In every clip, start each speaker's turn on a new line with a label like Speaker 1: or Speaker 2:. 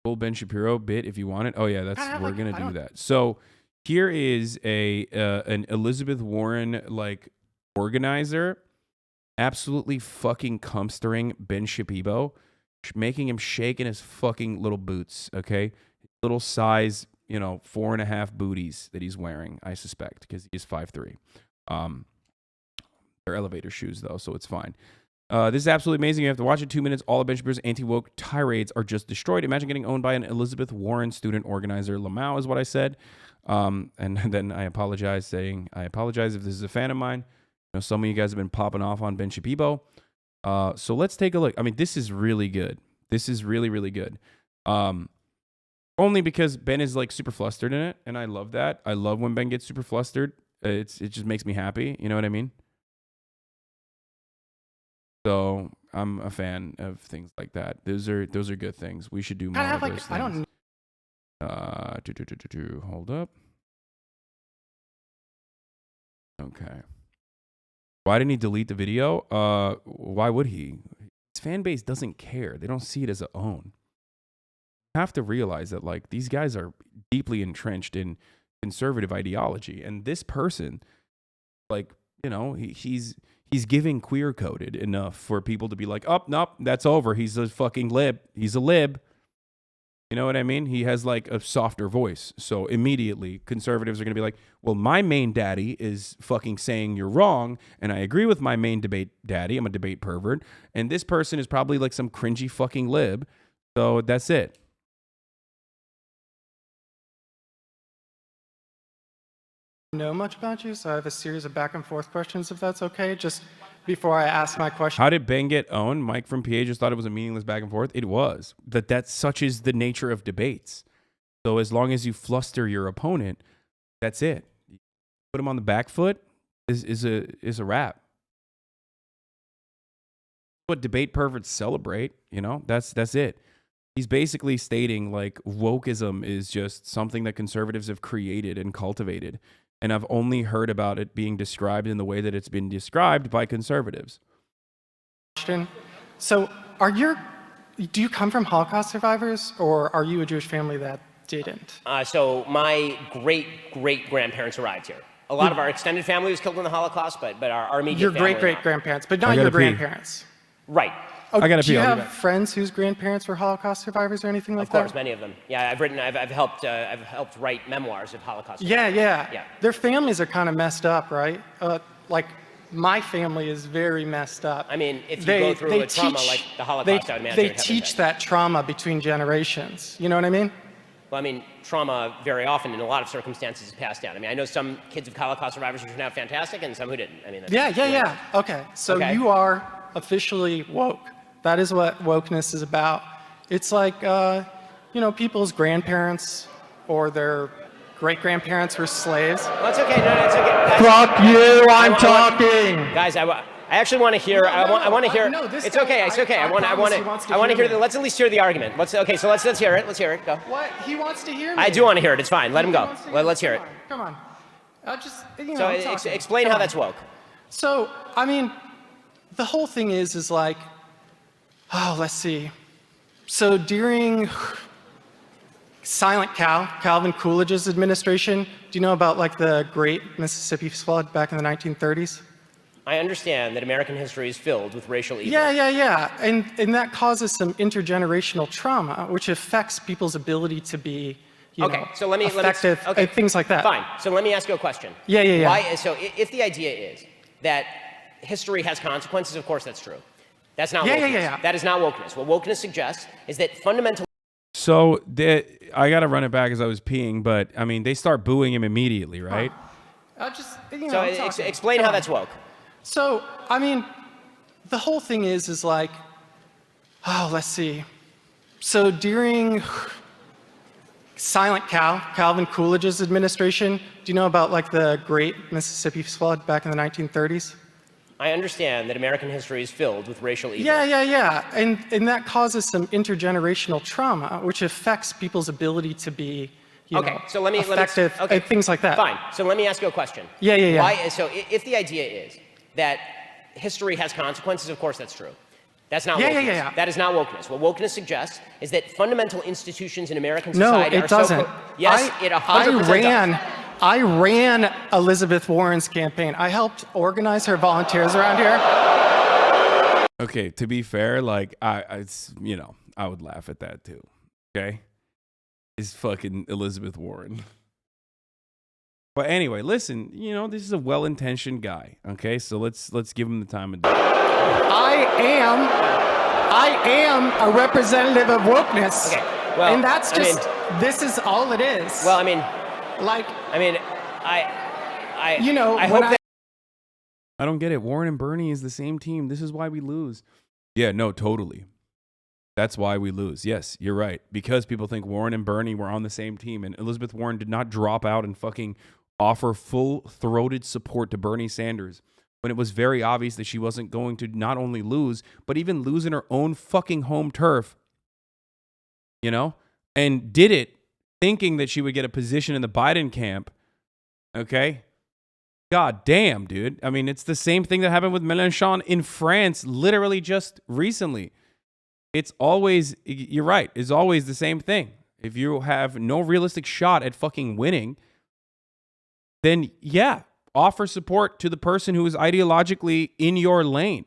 Speaker 1: Full Ben Shapiro bit if you want it. Oh yeah, we're gonna do that. So here is an Elizabeth Warren like organizer, absolutely fucking cumstering Ben Shapiro, making him shake in his fucking little boots. Okay, little size, 4.5 booties that he's wearing. I suspect because he's 5'3". They're elevator shoes though, so it's fine. This is absolutely amazing. You have to watch it. 2 minutes. All of Ben Shapiro's anti-woke tirades are just destroyed. Imagine getting owned by an Elizabeth Warren student organizer. Lamau is what I said. And then I apologize, saying, I apologize if this is a fan of mine. Some of you guys have been popping off on Ben Shapiro. So let's take a look. I mean, this is really good. This is really, really good. Only because Ben is like super flustered in it. And I love that. I love when Ben gets super flustered. It just makes me happy. You know what I mean? So I'm a fan of things like that. Those are good things. We should do more of those things.
Speaker 2: I don't.
Speaker 1: Hold up. Okay. Why didn't he delete the video? Why would he? His fan base doesn't care. They don't see it as a own. You have to realize that like these guys are deeply entrenched in conservative ideology, and this person, like he's giving queer coded enough for people to be like, oh, nope, that's over. He's a fucking lib. He's a lib. You know what I mean? He has like a softer voice. So immediately conservatives are going to be like, well, my main daddy is fucking saying you're wrong. And I agree with my main debate daddy. I'm a debate pervert. And this person is probably like some cringy fucking lib. So that's it.
Speaker 2: Know much about you, so I have a series of back and forth questions, if that's okay, just before I ask my question.
Speaker 1: How did Ben get owned? Mike from PA just thought it was a meaningless back and forth. It was. That's such is the nature of debates. So as long as you fluster your opponent, that's it. Put him on the back foot is a wrap. What debate perverts celebrate, that's it. He's basically stating like wokeism is just something that conservatives have created and cultivated. And I've only heard about it being described in the way that it's been described by conservatives.
Speaker 2: So do you come from Holocaust survivors, or are you a Jewish family that didn't?
Speaker 3: So my great-great-grandparents arrived here. A lot of our extended family was killed in the Holocaust, but our immediate
Speaker 2: your
Speaker 3: family...
Speaker 2: great-great-grandparents, but not your grandparents.
Speaker 3: Right.
Speaker 2: Oh, do you have friends whose grandparents were Holocaust survivors or anything like that?
Speaker 3: Of course, many of them. Yeah, I've helped write memoirs of Holocaust survivors.
Speaker 2: Yeah. Their families are kind of messed up, right? Like my family is very messed up.
Speaker 3: I mean, if you go through a trauma like the Holocaust, I would imagine
Speaker 2: they teach that trauma between generations. You know what I mean?
Speaker 3: Well, I mean, trauma very often in a lot of circumstances is passed down. I mean, I know some kids of Holocaust survivors who turned out fantastic and some who didn't. I mean,
Speaker 2: yeah. Okay, so you are officially woke. That is what wokeness is about. It's like, people's grandparents or their great-grandparents were slaves.
Speaker 3: Well, it's okay. No, it's okay. Guys,
Speaker 2: fuck you! I'm talking.
Speaker 3: Guys, I actually want to hear. I want to hear.
Speaker 2: No,
Speaker 3: it's okay. It's okay. I want to hear. Let's at least hear the argument. Let's hear it. Let's hear it. Go.
Speaker 2: What? He wants to hear me.
Speaker 3: I do want to hear it. It's fine. Let him go. Let's hear it.
Speaker 2: Come on. I'll just.
Speaker 3: So explain how that's woke.
Speaker 2: So I mean, the whole thing is like. Oh, let's see. So during Silent Cal, Calvin Coolidge's administration, do you know about like the Great Mississippi Flood back in the 1930s?
Speaker 3: I understand that American history is filled with racial evil.
Speaker 2: Yeah. And that causes some intergenerational trauma, which affects people's ability to be, effective, things like that.
Speaker 3: Fine. So let me ask you a question.
Speaker 2: Yeah.
Speaker 3: So if the idea is that history has consequences, of course that's true. That's not wokeness.
Speaker 2: Yeah.
Speaker 3: That is not wokeness. What wokeness suggests is that fundamentally...
Speaker 1: So I got to run it back as I was peeing, but I mean, they start booing him immediately, right?
Speaker 3: Explain how that's woke.
Speaker 2: So, I mean, the whole thing is like, oh, let's see. So during Silent Cal, Calvin Coolidge's administration, do you know about like the Great Mississippi Flood back in the 1930s?
Speaker 3: I understand that American history is filled with racial evil.
Speaker 2: Yeah. And that causes some intergenerational trauma, which affects people's ability to be, effective, things like that.
Speaker 3: Fine. So let me ask you a question.
Speaker 2: Yeah.
Speaker 3: So if the idea is that history has consequences, of course that's true. That's not
Speaker 2: Yeah,
Speaker 3: wokeness.
Speaker 2: yeah, yeah.
Speaker 3: That is not wokeness. What wokeness suggests is that fundamental institutions in American
Speaker 2: No,
Speaker 3: society
Speaker 2: it
Speaker 3: are
Speaker 2: doesn't.
Speaker 3: yes, it 100% does.
Speaker 2: I ran Elizabeth Warren's campaign. I helped organize her volunteers around here.
Speaker 1: Okay, to be fair, like it's I would laugh at that too. Okay, is fucking Elizabeth Warren. But anyway, listen, this is a well-intentioned guy. Okay, so let's give him the time of day.
Speaker 2: I am a representative of wokeness.
Speaker 3: Okay, well,
Speaker 2: and that's just this is all it is.
Speaker 3: Well, I mean,
Speaker 2: like,
Speaker 3: I
Speaker 2: I
Speaker 3: hope that.
Speaker 1: I don't get it. Warren and Bernie is the same team. This is why we lose. Yeah, no, totally. That's why we lose. Yes, you're right. Because people think Warren and Bernie were on the same team, and Elizabeth Warren did not drop out and fucking offer full-throated support to Bernie Sanders when it was very obvious that she wasn't going to not only lose, but even lose in her own fucking home turf. And did it thinking that she would get a position in the Biden camp. Okay? God damn, dude. I mean, it's the same thing that happened with Mélenchon in France literally just recently. It's always, you're right, it's always the same thing. If you have no realistic shot at fucking winning, then yeah, offer support to the person who is ideologically in your lane.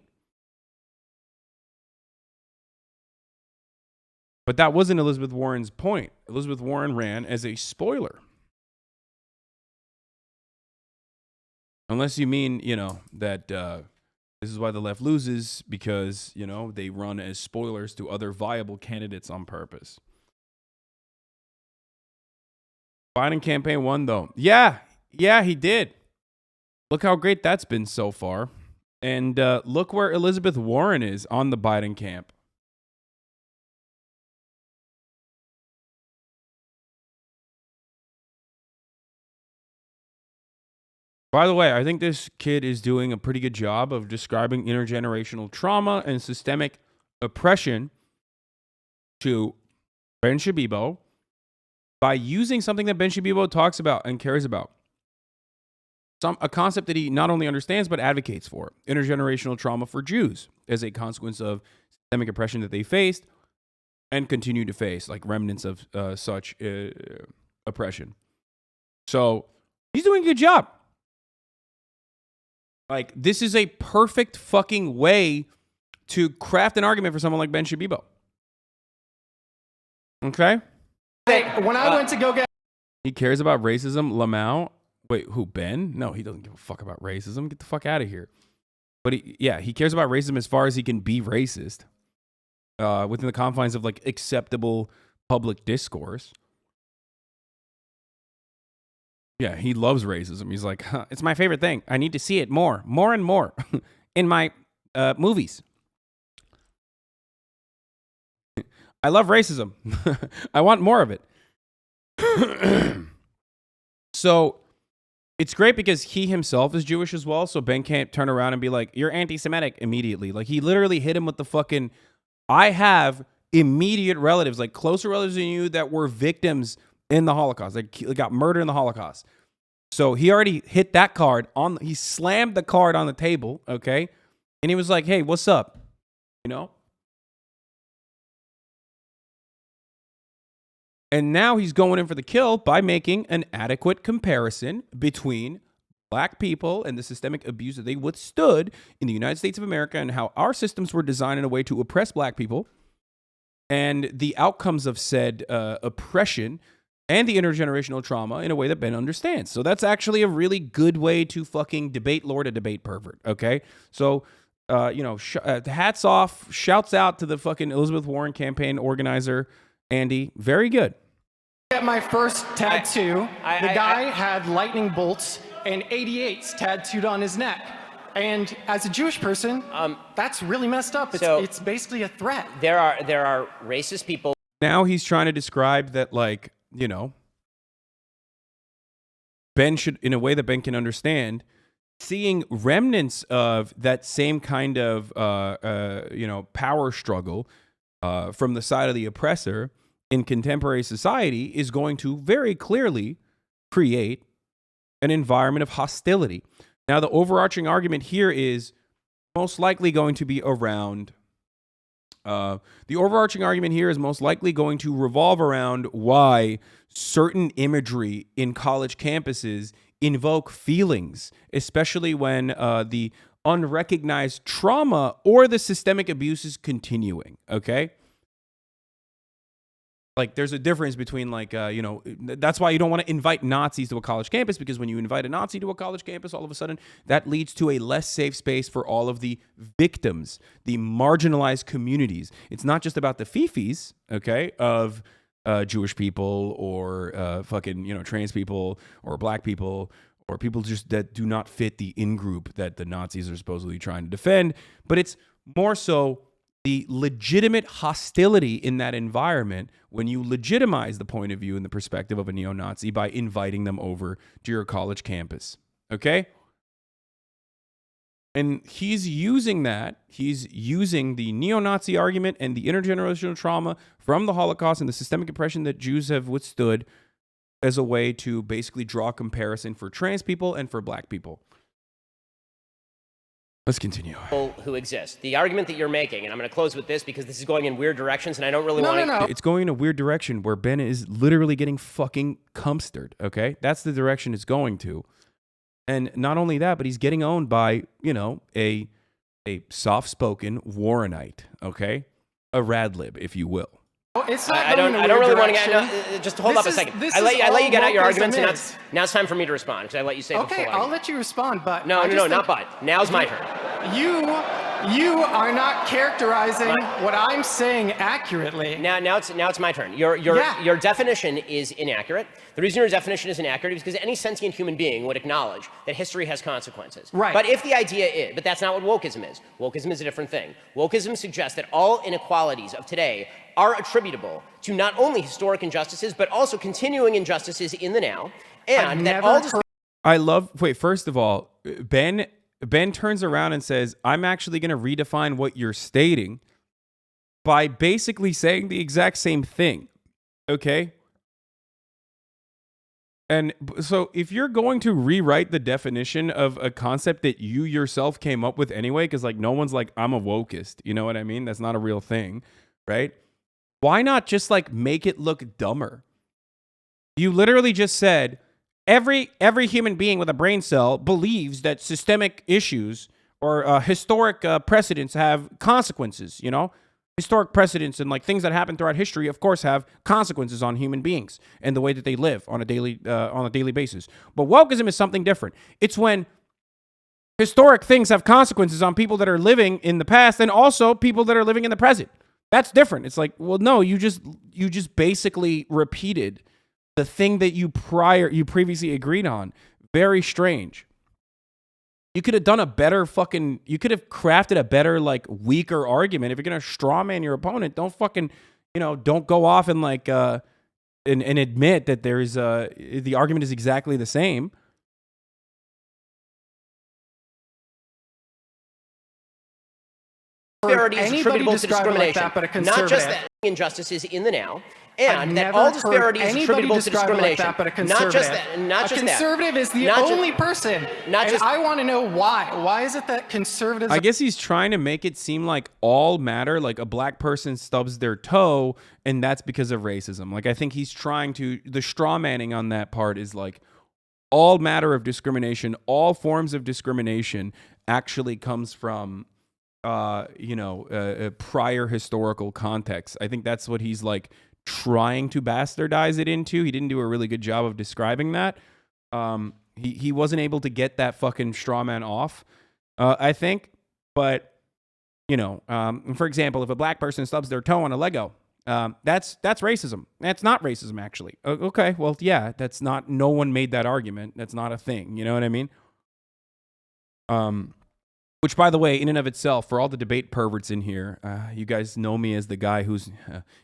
Speaker 1: But that wasn't Elizabeth Warren's point. Elizabeth Warren ran as a spoiler. Unless you mean, that this is why the left loses because, they run as spoilers to other viable candidates on purpose. Biden campaign won, though. Yeah, he did. Look how great that's been so far. And look where Elizabeth Warren is on the Biden camp. By the way, I think this kid is doing a pretty good job of describing intergenerational trauma and systemic oppression to Ben Shabibo by using something that Ben Shabibo talks about and cares about. A concept that he not only understands but advocates for. Intergenerational trauma for Jews as a consequence of systemic oppression that they faced and continue to face, like remnants of such oppression. So he's doing a good job. Like, this is a perfect fucking way to craft an argument for someone like Ben Shabibo. Okay?
Speaker 2: When I went to go get...
Speaker 1: He cares about racism. Lamau. Wait, who, Ben? No, he doesn't give a fuck about racism. Get the fuck out of here. But he cares about racism as far as he can be racist. Within the confines of, like, acceptable public discourse. Yeah, he loves racism. He's like, it's my favorite thing. I need to see it more and more in my movies. I love racism. I want more of it. So it's great because he himself is Jewish as well. So Ben can't turn around and be like, you're anti-Semitic immediately. Like, he literally hit him with the fucking, I have immediate relatives, like closer relatives than you that were victims in the Holocaust. They got murdered in the Holocaust. So he already hit that card he slammed the card on the table, okay? And he was like, hey, what's up? And now he's going in for the kill by making an adequate comparison between black people and the systemic abuse that they withstood in the United States of America and how our systems were designed in a way to oppress black people and the outcomes of said oppression and the intergenerational trauma in a way that Ben understands. So that's actually a really good way to fucking debate lord a debate pervert, okay? So, hats off, shouts out to the fucking Elizabeth Warren campaign organizer, Andy. Very good.
Speaker 2: At my first tattoo, the guy had lightning bolts and 88s tattooed on his neck. And as a Jewish person, that's really messed up. It's basically a threat.
Speaker 3: There are racist people.
Speaker 1: Now he's trying to describe that, like, Ben should, in a way that Ben can understand, seeing remnants of that same kind of, power struggle from the side of the oppressor in contemporary society is going to very clearly create an environment of hostility. Now, the overarching argument here is most likely going to be around. The overarching argument here is most likely going to revolve around why certain imagery in college campuses invoke feelings, especially when the unrecognized trauma or the systemic abuse is continuing. Okay. Like, there's a difference between, like, that's why you don't want to invite Nazis to a college campus, because when you invite a Nazi to a college campus, all of a sudden that leads to a less safe space for all of the victims, the marginalized communities. It's not just about the fifis, okay, of Jewish people or trans people or black people or people just that do not fit the in-group that the Nazis are supposedly trying to defend, but it's more so the legitimate hostility in that environment when you legitimize the point of view and the perspective of a neo-Nazi by inviting them over to your college campus. Okay? And he's using that. He's using the neo-Nazi argument and the intergenerational trauma from the Holocaust and the systemic oppression that Jews have withstood as a way to basically draw a comparison for trans people and for black people. Let's continue.
Speaker 3: Who exist. The argument that you're making, and I'm going to close with this because this is going in weird directions, and I don't really want to.
Speaker 1: No. It's going in a weird direction where Ben is literally getting fucking cumstered. Okay, that's the direction it's going to, and not only that, but he's getting owned by a soft-spoken Warrenite. Okay, a radlib, if you will.
Speaker 2: It's not
Speaker 3: I don't really want to get. Just hold up a second. I let you get out your arguments, and now it's time for me to respond because I let you say the full argument.
Speaker 2: Okay, I'll let you respond, but
Speaker 3: no, not but. Now's my turn.
Speaker 2: You are not characterizing what I'm saying accurately.
Speaker 3: Now it's my turn. Your definition is inaccurate. The reason your definition is inaccurate is because any sentient human being would acknowledge that history has consequences.
Speaker 2: Right.
Speaker 3: But if the idea is, but that's not what wokeism is. Wokeism is a different thing. Wokeism suggests that all inequalities of today are attributable to not only historic injustices, but also continuing injustices in the now, and that all.
Speaker 1: First of all, Ben turns around and says, I'm actually going to redefine what you're stating by basically saying the exact same thing. Okay? And so if you're going to rewrite the definition of a concept that you yourself came up with anyway, because no one's like, I'm a wokist. You know what I mean? That's not a real thing, right? Why not just make it look dumber? You literally just said, Every human being with a brain cell believes that systemic issues or historic precedents have consequences. Historic precedents and things that happen throughout history, of course, have consequences on human beings and the way that they live on a daily basis. But wokeism is something different. It's when historic things have consequences on people that are living in the past and also people that are living in the present. That's different. It's no, you just basically repeated the thing that you previously agreed on. Very strange. You could have done you could have crafted a better, weaker argument. If you're going to straw man your opponent, don't don't go off and and admit that the argument is exactly the same.
Speaker 3: Disparity is attributable to discrimination, not just the injustices in the now, and that all disparity is attributable to discrimination. Not just that.
Speaker 2: A conservative is the only person. And I want to know why. Why is it that conservatives?
Speaker 1: I guess he's trying to make it seem like all matter, like a black person stubs their toe, and that's because of racism. I think he's trying to. The straw manning on that part is all matter of discrimination, all forms of discrimination actually comes from prior historical context. I think that's what he's trying to bastardize it into. He didn't do a really good job of describing that. He wasn't able to get that fucking straw man off, I think. But, for example, if a black person stubs their toe on a Lego, that's racism. That's not racism, actually. Okay, well, yeah, that's not, no one made that argument. That's not a thing. You know what I mean? Which, by the way, in and of itself, for all the debate perverts in here, you guys know me as the guy who's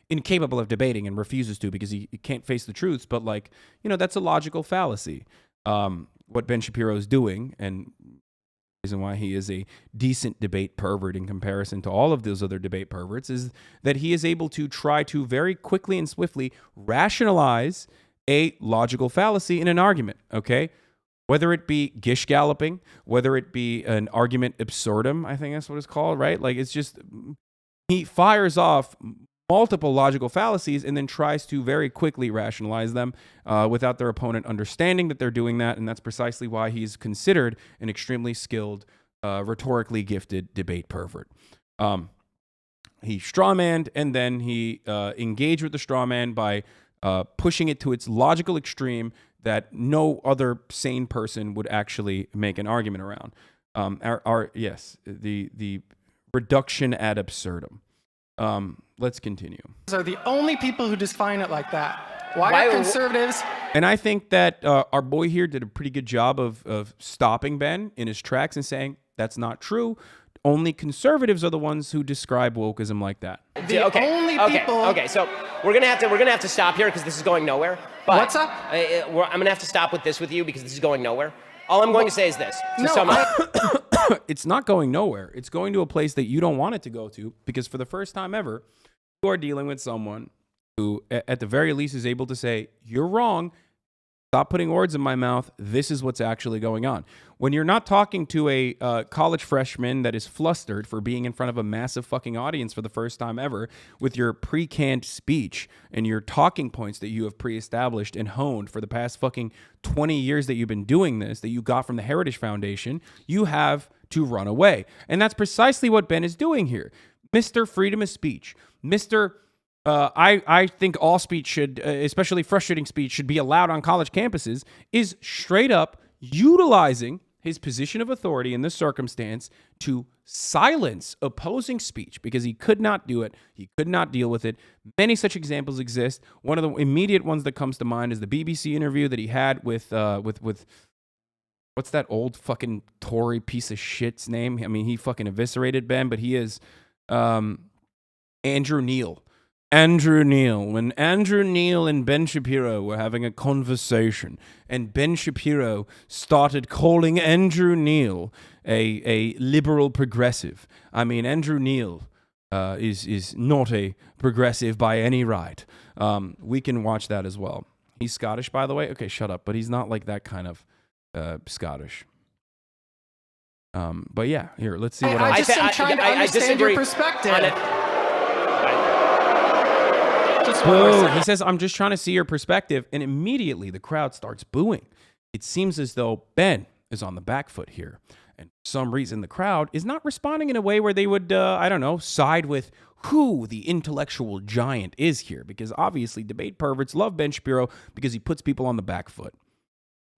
Speaker 1: incapable of debating and refuses to because he can't face the truths. But that's a logical fallacy. What Ben Shapiro is doing, and the reason why he is a decent debate pervert in comparison to all of those other debate perverts, is that he is able to try to very quickly and swiftly rationalize a logical fallacy in an argument. Okay. whether it be gish galloping, whether it be an argument absurdum, I think that's what it's called, right? Like, it's just, he fires off multiple logical fallacies and then tries to very quickly rationalize them without their opponent understanding that they're doing that. And that's precisely why he's considered an extremely skilled, rhetorically gifted debate pervert. He strawmanned, and then he engaged with the strawman by pushing it to its logical extreme that no other sane person would actually make an argument around. The reduction ad absurdum. Let's continue.
Speaker 2: Are the only people who define it like that. Why are conservatives?
Speaker 1: And I think that our boy here did a pretty good job of stopping Ben in his tracks and saying that's not true. Only conservatives are the ones who describe wokeism like that.
Speaker 3: Okay. So we're gonna have to stop here because this is going nowhere. But
Speaker 2: what's up?
Speaker 3: I'm gonna have to stop with you because this is going nowhere. All I'm going to say is this.
Speaker 1: It's not going nowhere. It's going to a place that you don't want it to go to, because for the first time ever, you are dealing with someone who, at the very least, is able to say, you're wrong. Stop putting words in my mouth. This is what's actually going on. When you're not talking to a college freshman that is flustered for being in front of a massive fucking audience for the first time ever with your pre-canned speech and your talking points that you have pre-established and honed for the past fucking 20 years that you've been doing this, that you got from the Heritage Foundation, you have to run away. And that's precisely what Ben is doing here. Mr. Freedom of Speech, Mr. I think all speech should, especially frustrating speech, should be allowed on college campuses, is straight up utilizing his position of authority in this circumstance to silence opposing speech because he could not do it. He could not deal with it. Many such examples exist. One of the immediate ones that comes to mind is the BBC interview that he had with what's that old fucking Tory piece of shit's name? I mean, he fucking eviscerated Ben, but he is Andrew Neil. When Andrew Neil and Ben Shapiro were having a conversation, and Ben Shapiro started calling Andrew Neil a liberal progressive. I mean, Andrew Neil is not a progressive by any right. We can watch that as well. He's Scottish, by the way. Okay, shut up. But he's not like that kind of Scottish. But yeah, here, let's see what
Speaker 2: I just am trying to understand your perspective.
Speaker 1: He says, I'm just trying to see your perspective. And immediately the crowd starts booing. It seems as though Ben is on the back foot here. And for some reason, the crowd is not responding in a way where they would, side with who the intellectual giant is here. Because obviously, debate perverts love Ben Shapiro because he puts people on the back foot.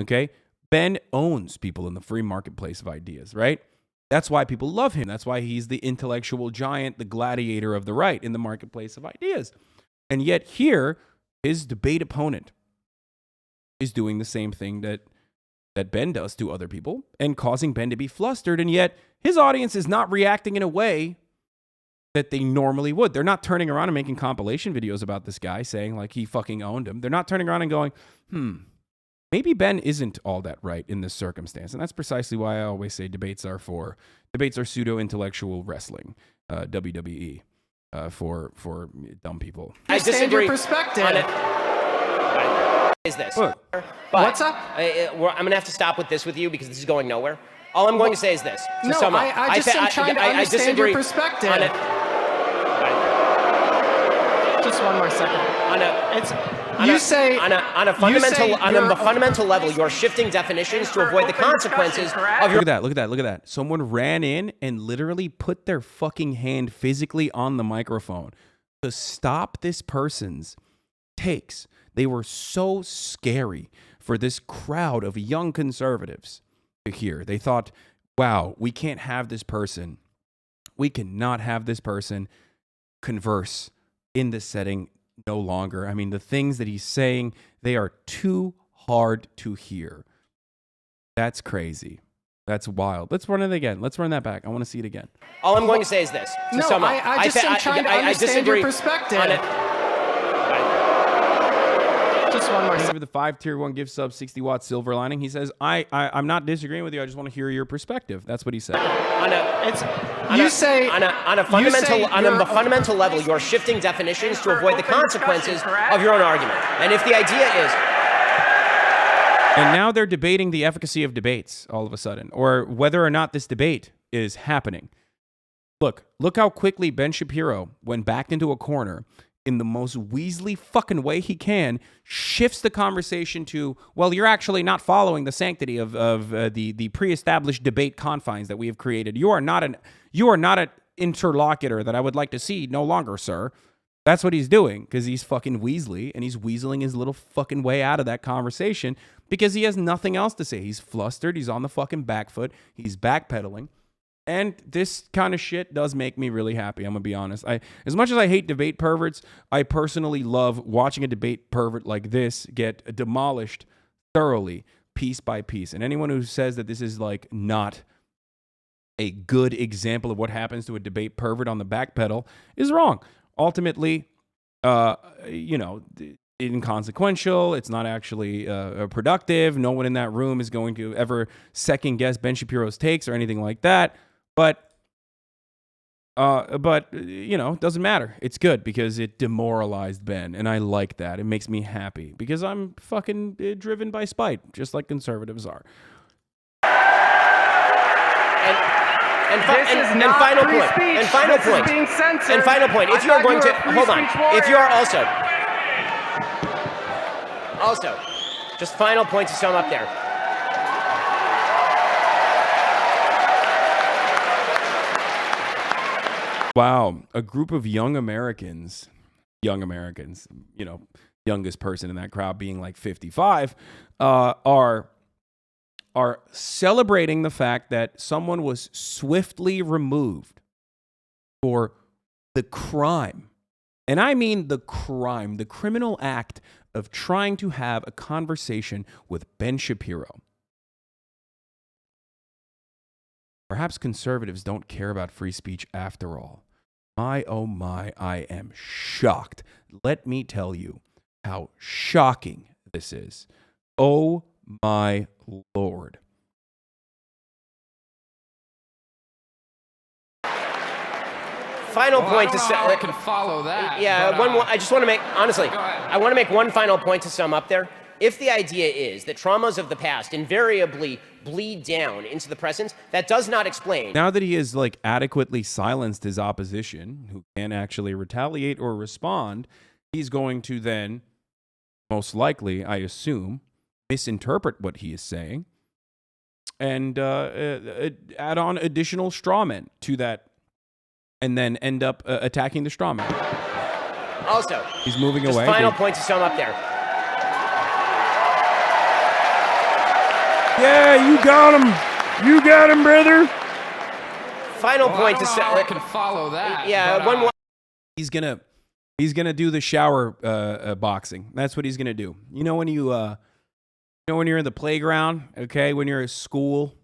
Speaker 1: Okay? Ben owns people in the free marketplace of ideas, right? That's why people love him. That's why he's the intellectual giant, the gladiator of the right in the marketplace of ideas. And yet here, his debate opponent is doing the same thing that Ben does to other people and causing Ben to be flustered. And yet his audience is not reacting in a way that they normally would. They're not turning around and making compilation videos about this guy saying like he fucking owned him. They're not turning around and going, maybe Ben isn't all that right in this circumstance. And that's precisely why I always say debates are pseudo-intellectual wrestling, WWE. For dumb people.
Speaker 3: I disagree.
Speaker 2: Your perspective.
Speaker 3: On it. Is this?
Speaker 2: What? What's up?
Speaker 3: I'm going to have to stop with you because this is going nowhere. All I'm going to say is this.
Speaker 2: I just am trying to understand your perspective.
Speaker 3: On it.
Speaker 2: Just one more second. On a
Speaker 3: fundamental level, you're shifting definitions to avoid the consequences of your.
Speaker 1: Look at that. Someone ran in and literally put their fucking hand physically on the microphone to stop this person's takes. They were so scary for this crowd of young conservatives to hear. They thought, wow, we can't have this person. We cannot have this person converse in this setting no longer. I mean, the things that he's saying, they are too hard to hear. That's crazy. That's wild. Let's run it again. Let's run that back. I want to see it again.
Speaker 3: All I'm going to say is this.
Speaker 2: I just am trying to understand your perspective.
Speaker 3: On it.
Speaker 2: Just one more.
Speaker 1: Thank you for the 5 tier 1 gift sub 60-watt silver lining. He says, I'm not disagreeing with you. I just want to hear your perspective. That's what he said.
Speaker 3: On a fundamental level, you're shifting definitions to avoid the consequences of your own argument. And if the idea is
Speaker 1: And now they're debating the efficacy of debates all of a sudden, or whether or not this debate is happening. Look how quickly Ben Shapiro, when backed into a corner in the most Weasley fucking way he can, shifts the conversation to, well, you're actually not following the sanctity of the pre-established debate confines that we have created. You are not an interlocutor that I would like to see no longer, sir. That's what he's doing, because he's fucking Weasley, and he's weaseling his little fucking way out of that conversation because he has nothing else to say. He's flustered. He's on the fucking back foot. He's backpedaling. And this kind of shit does make me really happy, I'm going to be honest. As much as I hate debate perverts, I personally love watching a debate pervert like this get demolished thoroughly, piece by piece. And anyone who says that this is like not a good example of what happens to a debate pervert on the back pedal is wrong. Ultimately, inconsequential. It's not actually productive. No one in that room is going to ever second guess Ben Shapiro's takes or anything like that. But it doesn't matter. It's good because it demoralized Ben, and I like that. It makes me happy because I'm fucking driven by spite, just like conservatives are.
Speaker 3: And final point. If you are going to hold on, if you are also, just final point to sum up there.
Speaker 1: Wow, a group of young Americans, youngest person in that crowd being like 55, are celebrating the fact that someone was swiftly removed for the crime. And I mean the crime, the criminal act of trying to have a conversation with Ben Shapiro. Perhaps conservatives don't care about free speech after all. My, oh my, I am shocked. Let me tell you how shocking this is. Oh my Lord.
Speaker 3: Final point to say.
Speaker 4: I can follow that.
Speaker 3: Yeah,
Speaker 4: but,
Speaker 3: I just want to make, honestly,
Speaker 4: go ahead.
Speaker 3: I want to make one final point to sum up there. If the idea is that traumas of the past invariably bleed down into the present, that does not explain.
Speaker 1: Now that he has like adequately silenced his opposition, who can't actually retaliate or respond, he's going to then, most likely, I assume, misinterpret what he is saying and add on additional strawmen to that, and then end up attacking the strawman.
Speaker 3: Also,
Speaker 1: he's moving
Speaker 3: just
Speaker 1: away.
Speaker 3: Final point to sum up there.
Speaker 1: Yeah, you got him. You got him, brother.
Speaker 3: Final point to say.
Speaker 4: I can follow that.
Speaker 3: Yeah,
Speaker 4: but,
Speaker 3: one more.
Speaker 1: He's gonna do the shower boxing. That's what he's gonna do. You know when you're in the playground, okay, when you're at school,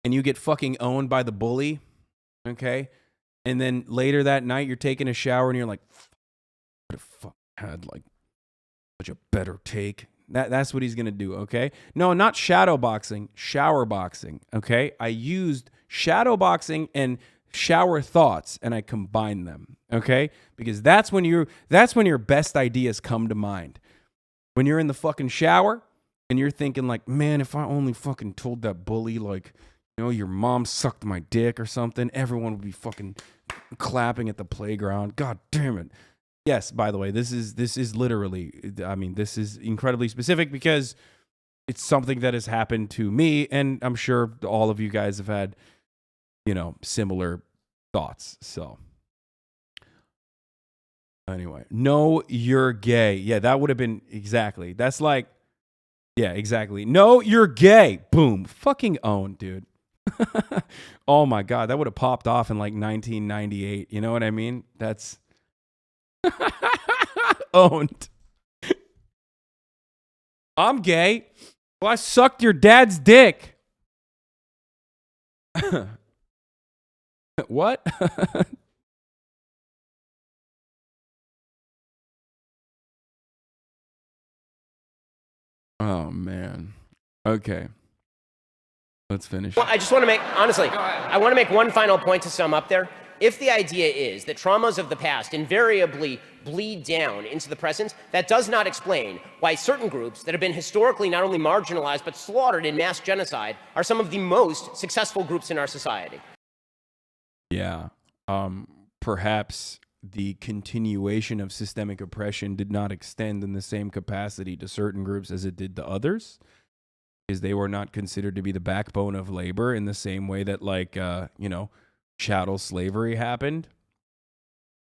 Speaker 1: and you get fucking owned by the bully, okay, and then later that night you're taking a shower and you're like, I would have fucking had like such a better take. That's what he's gonna do, okay? No, not shadow boxing, shower boxing, okay? I used shadow boxing and shower thoughts and I combined them, okay? Because that's when your best ideas come to mind. When you're in the fucking shower and you're thinking like, man, if I only fucking told that bully like, your mom sucked my dick or something, everyone would be fucking clapping at the playground. God damn it. Yes, by the way, this is literally, I mean, this is incredibly specific because it's something that has happened to me, and I'm sure all of you guys have had, similar thoughts. So, anyway, no, you're gay. Yeah, that would have been, exactly. That's like, yeah, exactly. No, you're gay. Boom. Fucking owned, dude. Oh my God, that would have popped off in like 1998. You know what I mean? That's... owned. I'm gay. Well, I sucked your dad's dick. What? Oh man. Okay. Let's finish.
Speaker 3: Well, I just want to make, honestly, I want to make one final point to sum up there. if the idea is that traumas of the past invariably bleed down into the present, that does not explain why certain groups that have been historically not only marginalized but slaughtered in mass genocide are some of the most successful groups in our society.
Speaker 1: Yeah. Perhaps the continuation of systemic oppression did not extend in the same capacity to certain groups as it did to others, because they were not considered to be the backbone of labor in the same way that, like, you know, chattel slavery happened.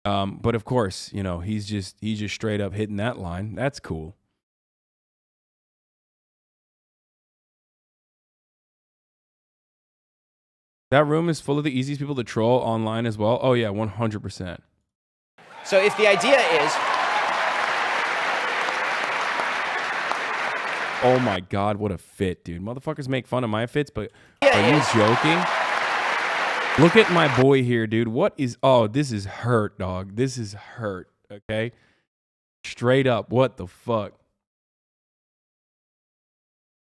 Speaker 1: But of course, you know, he's just straight up hitting that line. That's cool. That room is full of the easiest people to troll online as well. Oh yeah, 100%.
Speaker 3: So if the idea is,
Speaker 1: oh my God, what a fit, dude. Motherfuckers make fun of my fits, but are you joking? Look at my boy here, dude. What is, oh, this is hurt, dog. This is hurt, okay? Straight up, what the fuck?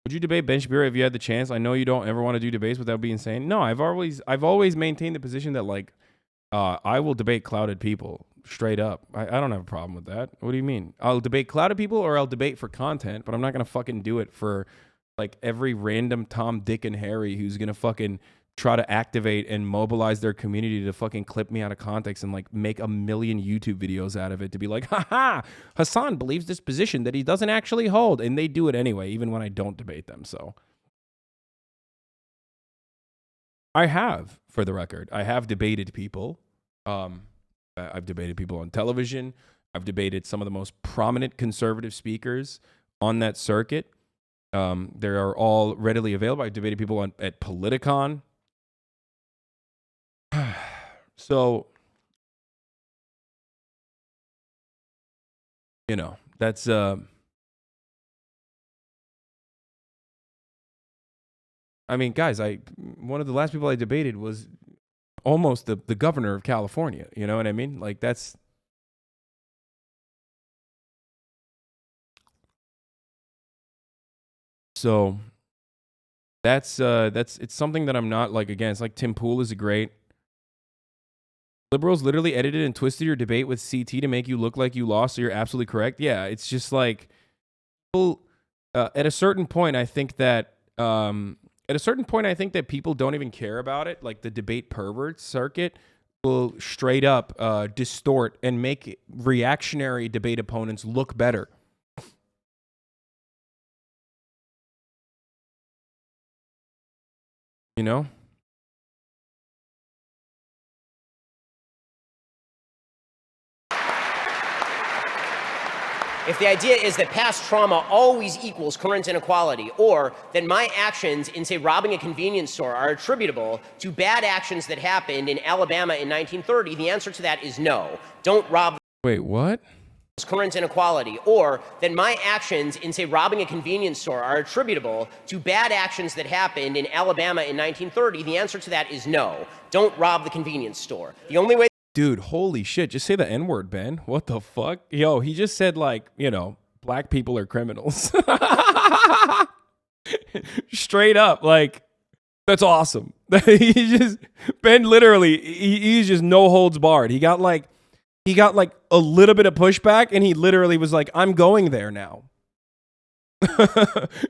Speaker 1: Would you debate Ben Shapiro if you had the chance? I know you don't ever want to do debates without being sane. No, I've always maintained the position that, like, I will debate clouded people straight up. I don't have a problem with that. What do you mean? I'll debate clouded people, or I'll debate for content, but I'm not going to fucking do it for, like, every random Tom, Dick, and Harry who's going to fucking try to activate and mobilize their community to fucking clip me out of context and, like, make a million YouTube videos out of it to be like, haha, Hassan believes this position that he doesn't actually hold. And they do it anyway, even when I don't debate them. So I have, for the record, I have debated people. I've debated people on television. I've debated some of the most prominent conservative speakers on that circuit. They are all readily available. I've debated people at Politicon. So, you know, that's I mean, guys, one of the last people I debated was almost the governor of California. You know what I mean? Like, that's so that's it's something that I'm not, like, again, it's like Tim Pool is a great. Liberals literally edited and twisted your debate with CT to make you look like you lost, so you're absolutely correct. Yeah, it's just like, well, at a certain point, I think that people don't even care about it. Like, the debate pervert circuit will straight up distort and make reactionary debate opponents look better. You know?
Speaker 3: if the idea is that past trauma always equals current inequality, or that my actions in, say, robbing a convenience store are attributable to bad actions that happened in Alabama in 1930, the answer to that is no. Don't rob.
Speaker 1: Wait, what?
Speaker 3: Current inequality, or that my actions in, say, robbing a convenience store are attributable to bad actions that happened in Alabama in 1930, the answer to that is no. Don't rob the convenience store. The only way.
Speaker 1: Dude, holy shit. Just say the N-word, Ben. What the fuck? Yo, he just said, like, you know, black people are criminals. Straight up, like, that's awesome. Ben literally, he's just no holds barred. He got like a little bit of pushback, and he literally was like, I'm going there now.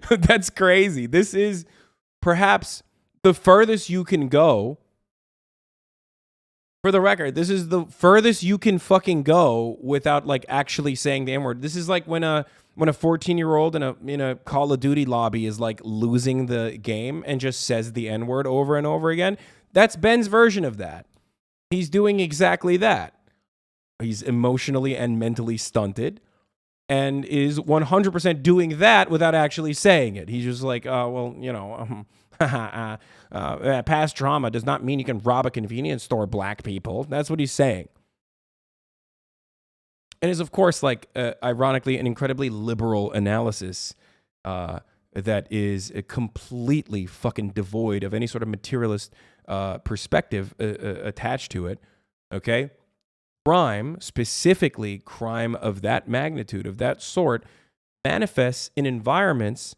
Speaker 1: That's crazy. This is perhaps the furthest you can go. For the record, this is the furthest you can fucking go without, like, actually saying the N-word. This is like when a 14-year-old in a Call of Duty lobby is, like, losing the game and just says the N-word over and over again. That's Ben's version of that. He's doing exactly that. He's emotionally and mentally stunted and is 100% doing that without actually saying it. He's just like, well, you know, past trauma does not mean you can rob a convenience store, black people. That's what he's saying. And is, of course, like, ironically, an incredibly liberal analysis that is completely fucking devoid of any sort of materialist perspective attached to it, okay? Crime, specifically crime of that magnitude, of that sort, manifests in environments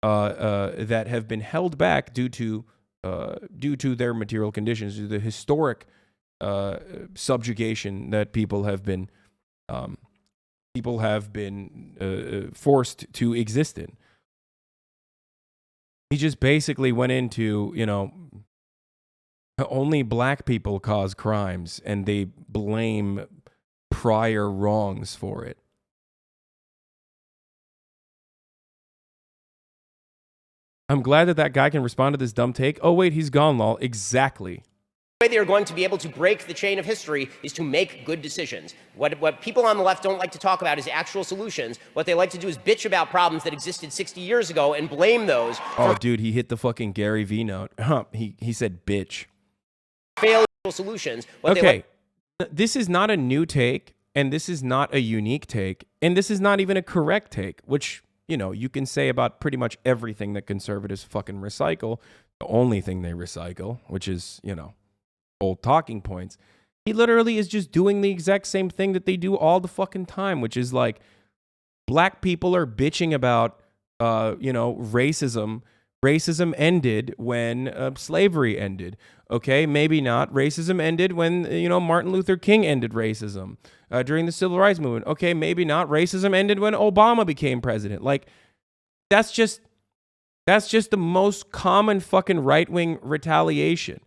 Speaker 1: that have been held back due to their material conditions, due to the historic subjugation that people have been forced to exist in. He just basically went into, only black people cause crimes and they blame prior wrongs for it. I'm glad that guy can respond to this dumb take. Oh, wait, he's gone, lol. Exactly.
Speaker 3: The way they are going to be able to break the chain of history is to make good decisions. What people on the left don't like to talk about is actual solutions. What they like to do is bitch about problems that existed 60 years ago and blame those.
Speaker 1: Oh, dude, he hit the fucking Gary V note. He said bitch.
Speaker 3: Failure solutions.
Speaker 1: Okay, this is not a new take, and this is not a unique take, and this is not even a correct take, which, you can say about pretty much everything that conservatives fucking recycle. The only thing they recycle, which is, old talking points. He literally is just doing the exact same thing that they do all the fucking time, which is like black people are bitching about, racism. Racism ended when slavery ended. Okay, maybe not. Racism ended when, Martin Luther King ended racism during the Civil Rights Movement. Okay, maybe not. Racism ended when Obama became president. Like, that's just the most common fucking right-wing retaliation.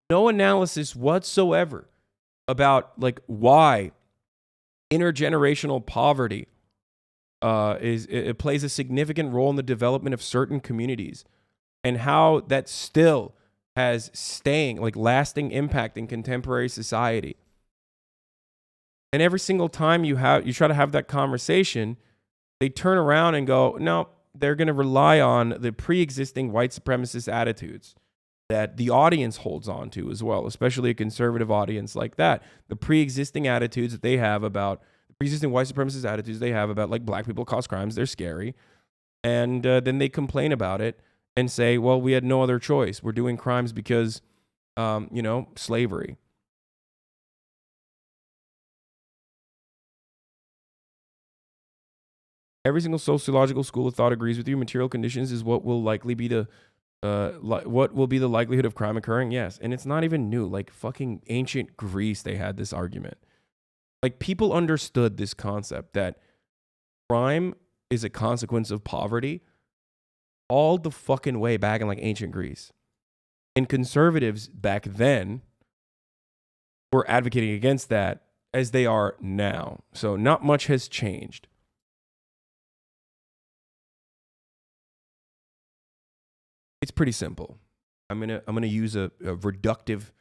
Speaker 1: No analysis whatsoever about like why intergenerational poverty it plays a significant role in the development of certain communities, and how that still has lasting impact in contemporary society. And every single time you try to have that conversation, they turn around and go, no, they're going to rely on the pre-existing white supremacist attitudes that the audience holds on to as well, especially a conservative audience like that. The pre-existing attitudes that they have about pre-existing white supremacist attitudes they have about like black people cause crimes, they're scary. And then they complain about it and say, well, we had no other choice. We're doing crimes because, slavery. Every single sociological school of thought agrees with you. Material conditions is what will likely be the what will be the likelihood of crime occurring? Yes. And it's not even new. Like fucking ancient Greece, they had this argument. Like people understood this concept that crime is a consequence of poverty all the fucking way back in like ancient Greece. And conservatives back then were advocating against that as they are now. So not much has changed. It's pretty simple. I'm gonna use a reductive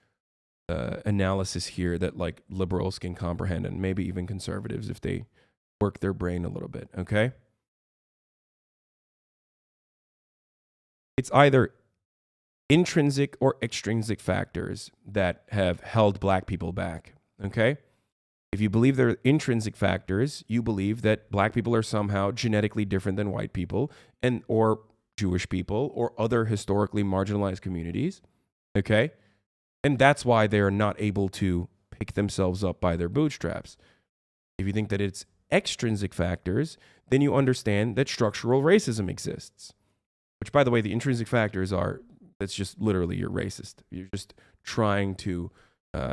Speaker 1: analysis here that like liberals can comprehend, and maybe even conservatives if they work their brain a little bit. Okay, it's either intrinsic or extrinsic factors that have held black people back. Okay, if you believe they're intrinsic factors, you believe that black people are somehow genetically different than white people and or Jewish people or other historically marginalized communities, okay? And that's why they're not able to pick themselves up by their bootstraps. If you think that it's extrinsic factors, then you understand that structural racism exists, which, by the way, the intrinsic factors are, that's just literally you're racist. You're just trying to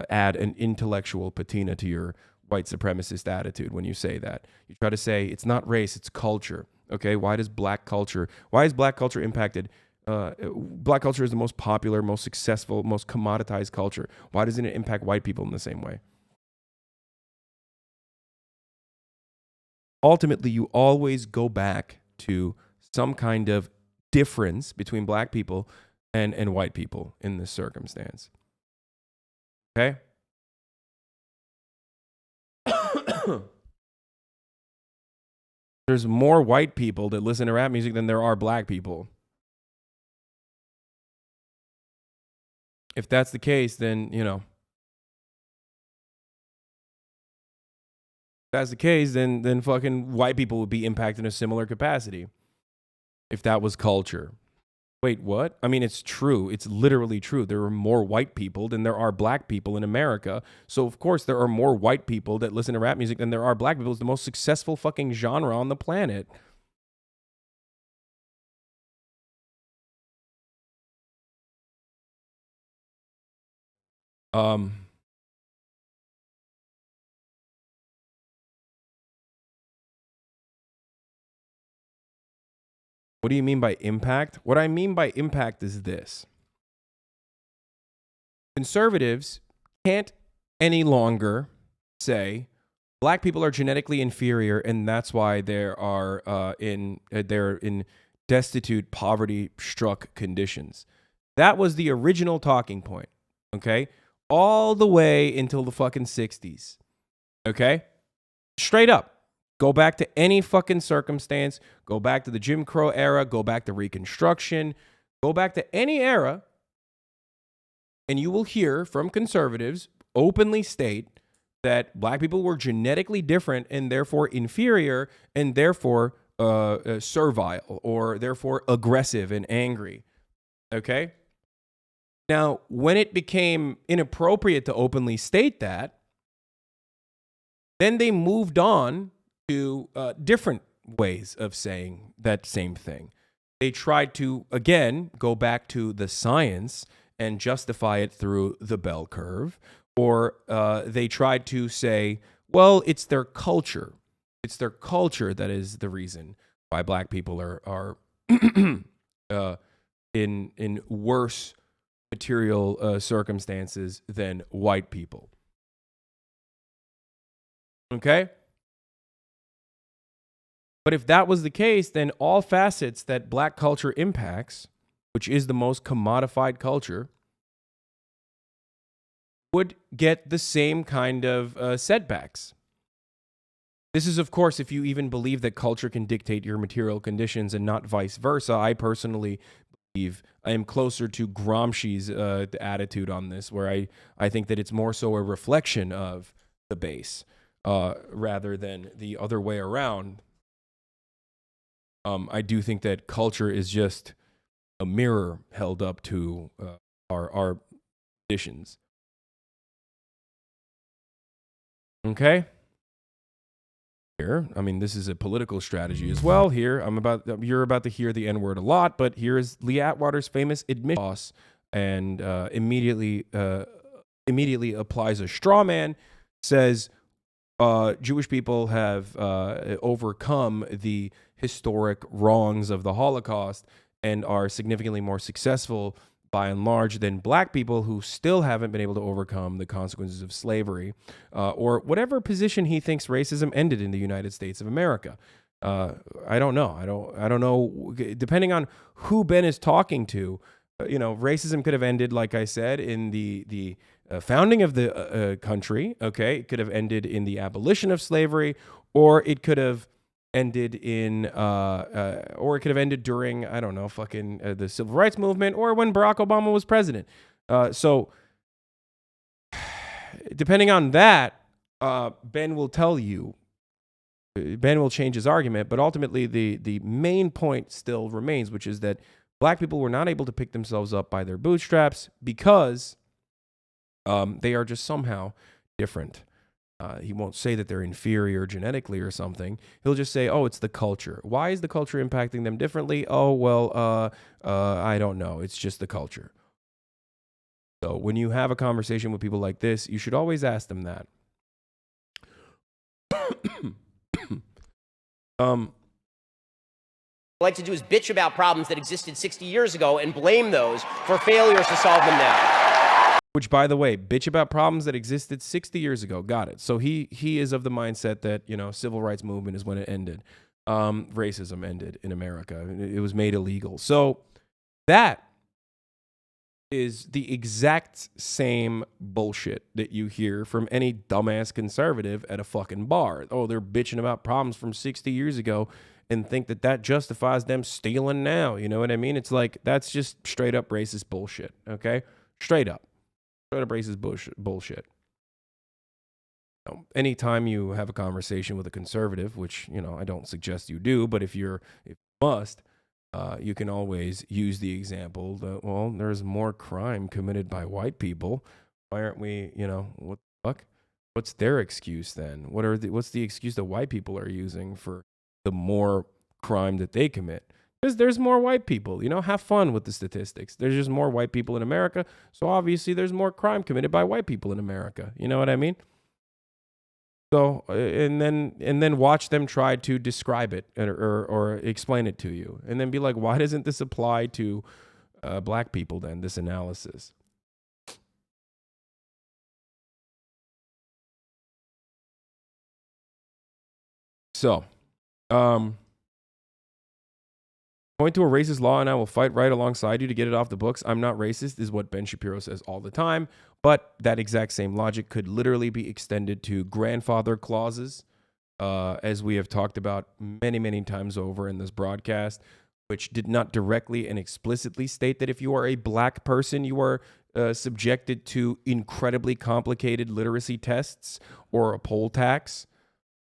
Speaker 1: add an intellectual patina to your white supremacist attitude when you say that. You try to say it's not race, it's culture. Okay, why is black culture impacted? Black culture is the most popular, most successful, most commoditized culture. Why doesn't it impact white people in the same way? Ultimately, you always go back to some kind of difference between black people and white people in this circumstance. Okay? There's more white people that listen to rap music than there are black people. If that's the case, then, if that's the case, then fucking white people would be impacted in a similar capacity. If that was culture. Wait, what? I mean, it's true. It's literally true. There are more white people than there are black people in America. So, of course, there are more white people that listen to rap music than there are black people. It's the most successful fucking genre on the planet. What do you mean by impact? What I mean by impact is this. Conservatives can't any longer say black people are genetically inferior and that's why they're in destitute, poverty-struck conditions. That was the original talking point, okay? All the way until the fucking 60s, okay? Straight up. Go back to any fucking circumstance. Go back to the Jim Crow era. Go back to Reconstruction. Go back to any era, and you will hear from conservatives openly state that black people were genetically different and therefore inferior and therefore servile or therefore aggressive and angry. Okay? Now, when it became inappropriate to openly state that, then they moved on to different ways of saying that same thing. They tried to, again, go back to the science and justify it through the bell curve, or they tried to say, well, it's their culture. It's their culture that is the reason why black people are in worse material circumstances than white people. Okay? But if that was the case, then all facets that black culture impacts, which is the most commodified culture, would get the same kind of setbacks. This is, of course, if you even believe that culture can dictate your material conditions and not vice versa. I personally believe I am closer to Gramsci's attitude on this, where I think that it's more so a reflection of the base rather than the other way around. I do think that culture is just a mirror held up to our conditions. Okay? Here, I mean, this is a political strategy as well. Here, you're about to hear the N-word a lot, but here is Lee Atwater's famous admission, and immediately applies a straw man, says Jewish people have overcome the historic wrongs of the Holocaust and are significantly more successful by and large than black people who still haven't been able to overcome the consequences of slavery or whatever position he thinks racism ended in the United States of America. I don't know. I don't know. Depending on who Ben is talking to, racism could have ended, like I said, in the founding of the country. Okay, it could have ended in the abolition of slavery, or it could have ended in, or it could have ended during, I don't know, the civil rights movement, or when Barack Obama was president. So, depending on that, Ben will tell you. Ben will change his argument, but ultimately the main point still remains, which is that black people were not able to pick themselves up by their bootstraps because they are just somehow different. He won't say that they're inferior genetically or something. He'll just say, oh, it's the culture. Why is the culture impacting them differently? Oh, well, I don't know. It's just the culture. So when you have a conversation with people like this, you should always ask them that.
Speaker 3: Like to do is bitch about problems that existed 60 years ago and blame those for failures to solve them now.
Speaker 1: Which, by the way, bitch about problems that existed 60 years ago. Got it. So he is of the mindset that, civil rights movement is when it ended. Racism ended in America. It was made illegal. So that is the exact same bullshit that you hear from any dumbass conservative at a fucking bar. Oh, they're bitching about problems from 60 years ago and think that justifies them stealing now. You know what I mean? It's like, that's just straight up racist bullshit, okay? Straight up racist bullshit. Anytime you have a conversation with a conservative, which, I don't suggest you do, but if you must, you can always use the example that, well, there's more crime committed by white people. Why aren't we, what the fuck? What's their excuse then? What's the excuse that white people are using for the more crime that they commit? Because there's more white people, have fun with the statistics. There's just more white people in America. So obviously there's more crime committed by white people in America. You know what I mean? So and then watch them try to describe it or explain it to you, and then be like, why doesn't this apply to black people? Then this analysis. So, point to a racist law and I will fight right alongside you to get it off the books. I'm not racist is what Ben Shapiro says all the time. But that exact same logic could literally be extended to grandfather clauses, as we have talked about many, many times over in this broadcast, which did not directly and explicitly state that if you are a black person, you are subjected to incredibly complicated literacy tests or a poll tax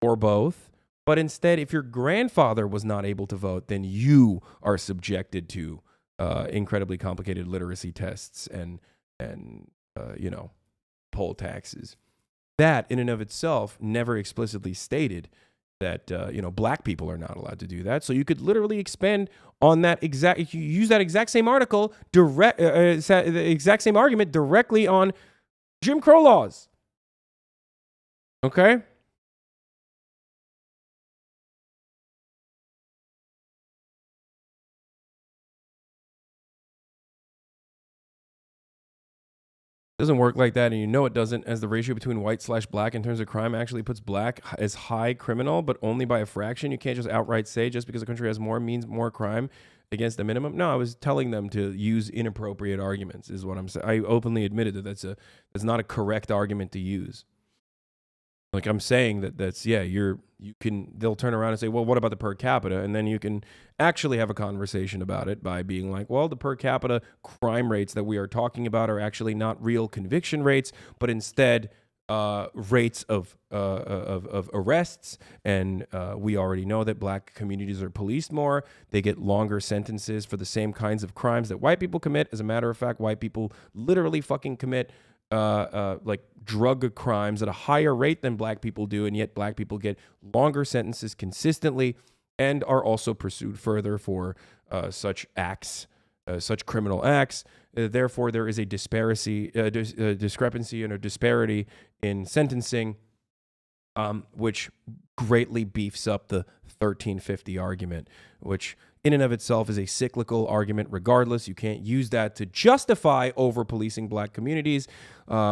Speaker 1: or both. But instead, if your grandfather was not able to vote, then you are subjected to incredibly complicated literacy tests and poll taxes. That in and of itself never explicitly stated that black people are not allowed to do that. So you could literally expand on that exact. You use that exact same article, the exact same argument directly on Jim Crow laws. Okay. Doesn't work like that, and you know it doesn't, as the ratio between white/black in terms of crime actually puts black as high criminal, but only by a fraction. You can't just outright say just because a country has more means more crime against the minimum. No, I was telling them to use inappropriate arguments, is what I'm saying. I openly admitted that that's not a correct argument to use. Like I'm saying they'll turn around and say, well, what about the per capita? And then you can actually have a conversation about it by being like, well, the per capita crime rates that we are talking about are actually not real conviction rates, but instead rates of arrests. And we already know that black communities are policed more. They get longer sentences for the same kinds of crimes that white people commit. As a matter of fact, white people literally fucking commit like drug crimes at a higher rate than black people do, and yet black people get longer sentences consistently and are also pursued further for such acts, such criminal acts. Therefore, there is a discrepancy and a disparity in sentencing, which greatly beefs up the 1350 argument, which in and of itself is a cyclical argument regardless. You can't use that to justify over-policing black communities.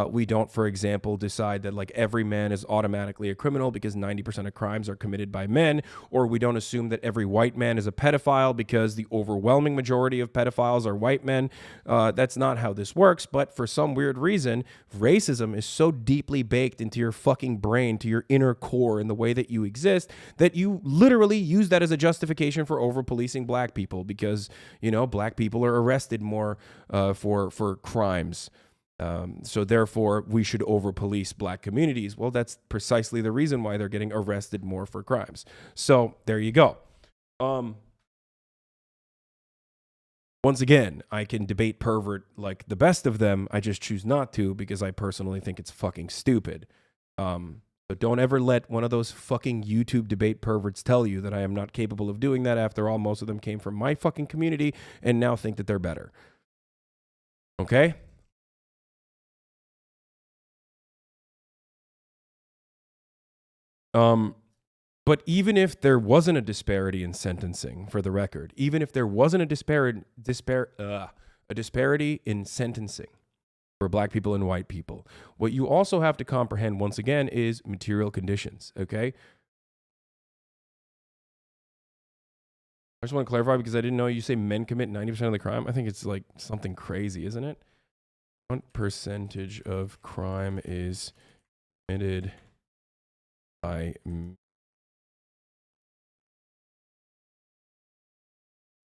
Speaker 1: We don't, for example, decide that like every man is automatically a criminal because 90% of crimes are committed by men, or we don't assume that every white man is a pedophile because the overwhelming majority of pedophiles are white men. That's not how this works, but for some weird reason, racism is so deeply baked into your fucking brain, to your inner core in the way that you exist, that you literally use that as a justification for over-policing black people because, black people are arrested more for crimes. So therefore, we should over-police black communities. Well, that's precisely the reason why they're getting arrested more for crimes. So there you go. Once again, I can debate pervert like the best of them. I just choose not to because I personally think it's fucking stupid. But don't ever let one of those fucking YouTube debate perverts tell you that I am not capable of doing that. After all, most of them came from my fucking community and now think that they're better. Okay? But even if there wasn't a disparity in sentencing, for the record, even if there wasn't a disparity in sentencing for black people and white people, what you also have to comprehend once again is material conditions. Okay. I just want to clarify because I didn't know you say men commit 90% of the crime. I think it's like something crazy, isn't it? What percentage of crime is committed by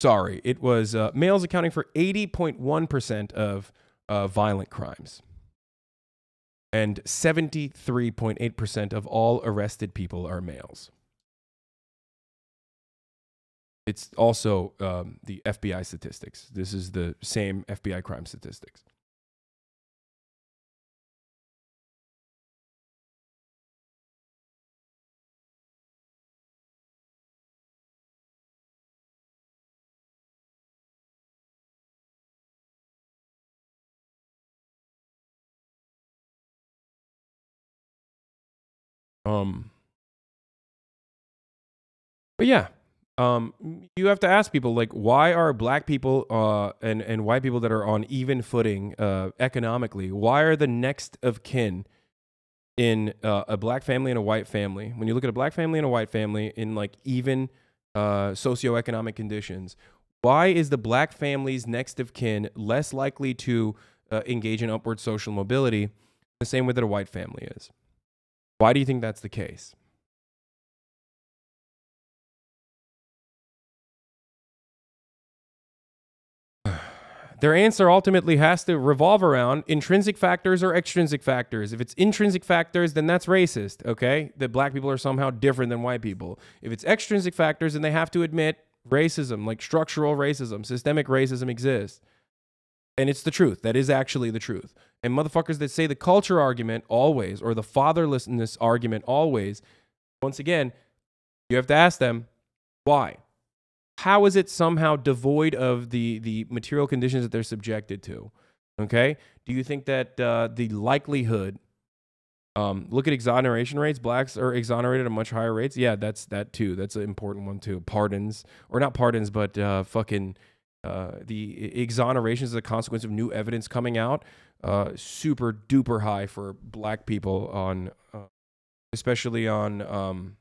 Speaker 1: Sorry, it was males accounting for 80.1% of violent crimes. And 73.8% of all arrested people are males. It's also the FBI statistics. This is the same FBI crime statistics. But yeah, you have to ask people like, why are black people and white people that are on even footing economically? Why are the next of kin in a black family and a white family? When you look at a black family and a white family in like even socioeconomic conditions, why is the black family's next of kin less likely to engage in upward social mobility the same way that a white family is? Why do you think that's the case? Their answer ultimately has to revolve around intrinsic factors or extrinsic factors. If it's intrinsic factors, then that's racist, okay? That black people are somehow different than white people. If it's extrinsic factors, then they have to admit racism, like structural racism, systemic racism exists. And it's the truth. That is actually the truth. And motherfuckers that say the culture argument always, or the fatherlessness argument always, once again, you have to ask them, why? How is it somehow devoid of the material conditions that they're subjected to? Okay? Do you think that the likelihood, look at exoneration rates, blacks are exonerated at much higher rates? Yeah, that's that too. That's an important one too. Pardons, or not pardons, but the exonerations as a consequence of new evidence coming out, super duper high for black people on, especially on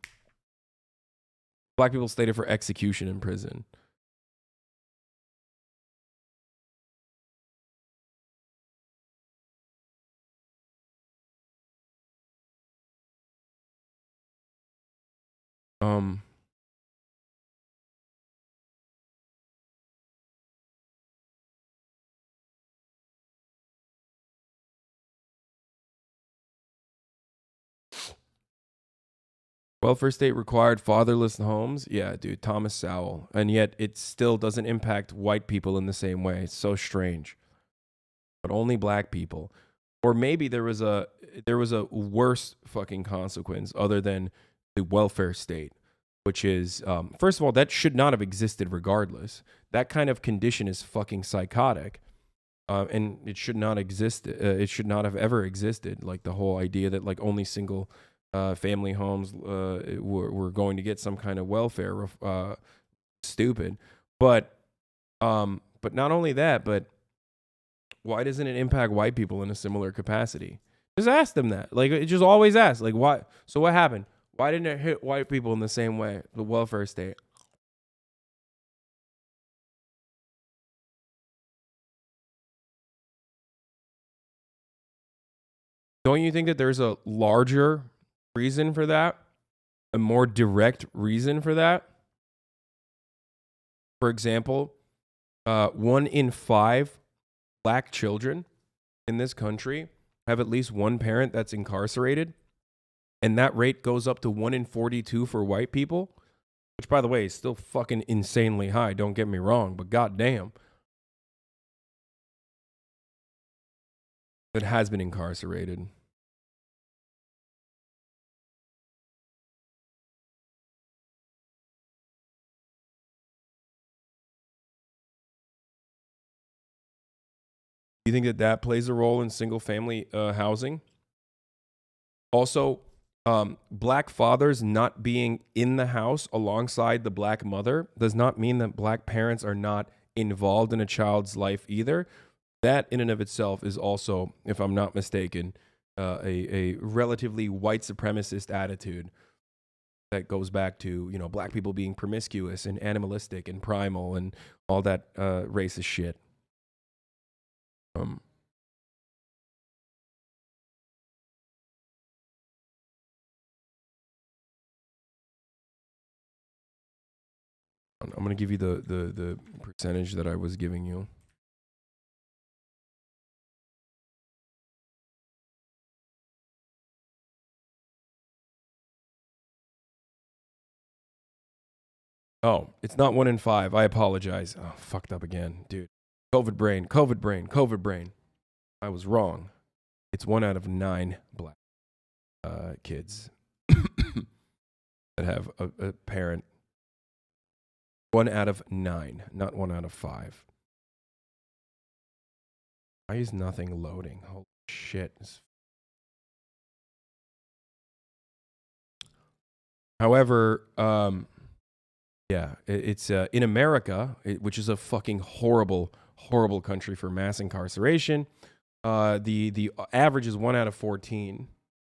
Speaker 1: black people slated for execution in prison. Um, Welfare state required fatherless homes. Yeah, dude, Thomas Sowell. And yet it still doesn't impact white people in the same way. It's so strange. But only black people. Or maybe there was a worse fucking consequence other than the welfare state, which is first of all, that should not have existed regardless. That kind of condition is fucking psychotic. And it should not exist. It should not have ever existed. Like the whole idea that like only single family homes were going to get some kind of welfare. Stupid. But not only that, but why doesn't it impact white people in a similar capacity? Just ask them that. Like, just always ask. Like, why? So what happened? Why didn't it hit white people in the same way? The welfare state. Don't you think that there's a larger reason for that? A more direct reason for that? For example, 1 in 5 black children in this country have at least one parent that's incarcerated. And that rate goes up to 1 in 42 for white people, which, by the way, is still fucking insanely high. Don't get me wrong, but goddamn, that has been incarcerated. You think that that plays a role in single family housing? Also, black fathers not being in the house alongside the black mother does not mean that black parents are not involved in a child's life either. That in and of itself is also, if I'm not mistaken, a relatively white supremacist attitude that goes back to, you know, black people being promiscuous and animalistic and primal and all that racist shit. I'm going to give you the percentage that I was giving you. Oh, it's not 1 in 5. I apologize. Oh, fucked up again, dude. COVID brain. I was wrong. It's 1 out of 9 black kids that have a parent. 1 out of 9, not 1 out of 5. Why is nothing loading? Holy shit. However, yeah, it's in America, which is a fucking horrible, horrible country for mass incarceration. The average is 1 out of 14,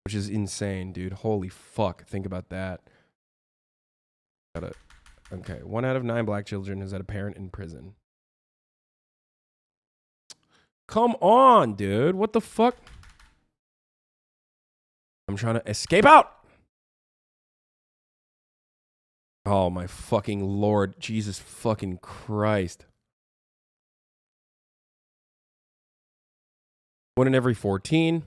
Speaker 1: which is insane, dude. Holy fuck! Think about that. Okay, 1 out of 9 black children has had a parent in prison. Come on, dude. What the fuck? I'm trying to escape out. Oh my fucking Lord. Jesus fucking Christ. 1 in every 14.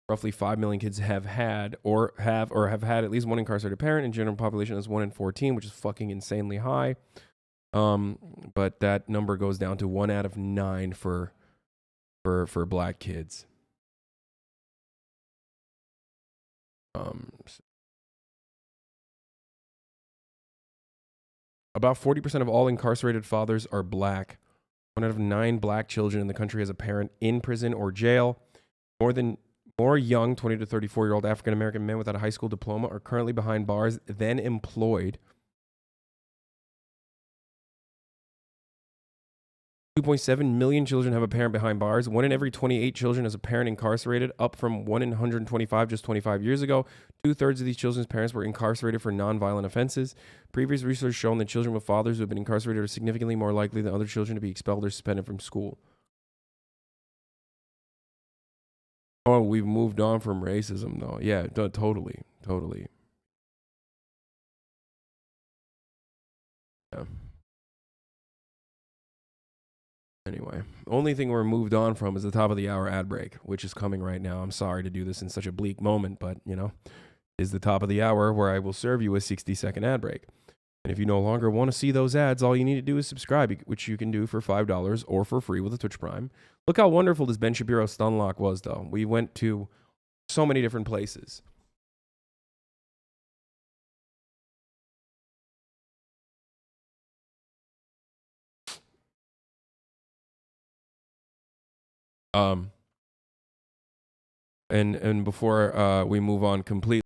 Speaker 1: Roughly 5 million kids have had at least one incarcerated parent. In general population is 1 in 14, which is fucking insanely high. But that number goes down to 1 out of 9 for black kids. About 40% of all incarcerated fathers are black. 1 out of 9 black children in the country has a parent in prison or jail. More young 20 to 34-year-old African-American men without a high school diploma are currently behind bars than employed. 2.7 million children have a parent behind bars. 1 in every 28 children has a parent incarcerated, up from 1 in 125 just 25 years ago. 2/3 of these children's parents were incarcerated for nonviolent offenses. Previous research shown that children with fathers who have been incarcerated are significantly more likely than other children to be expelled or suspended from school. Oh, we've moved on from racism, though. Yeah, totally. Yeah. Anyway, only thing we're moved on from is the top of the hour ad break, which is coming right now. I'm sorry to do this in such a bleak moment, but, is the top of the hour where I will serve you a 60-second ad break. And if you no longer want to see those ads, all you need to do is subscribe, which you can do for $5 or for free with a Twitch Prime. Look how wonderful this Ben Shapiro stun lock was, though. We went to so many different places. And before we move on completely,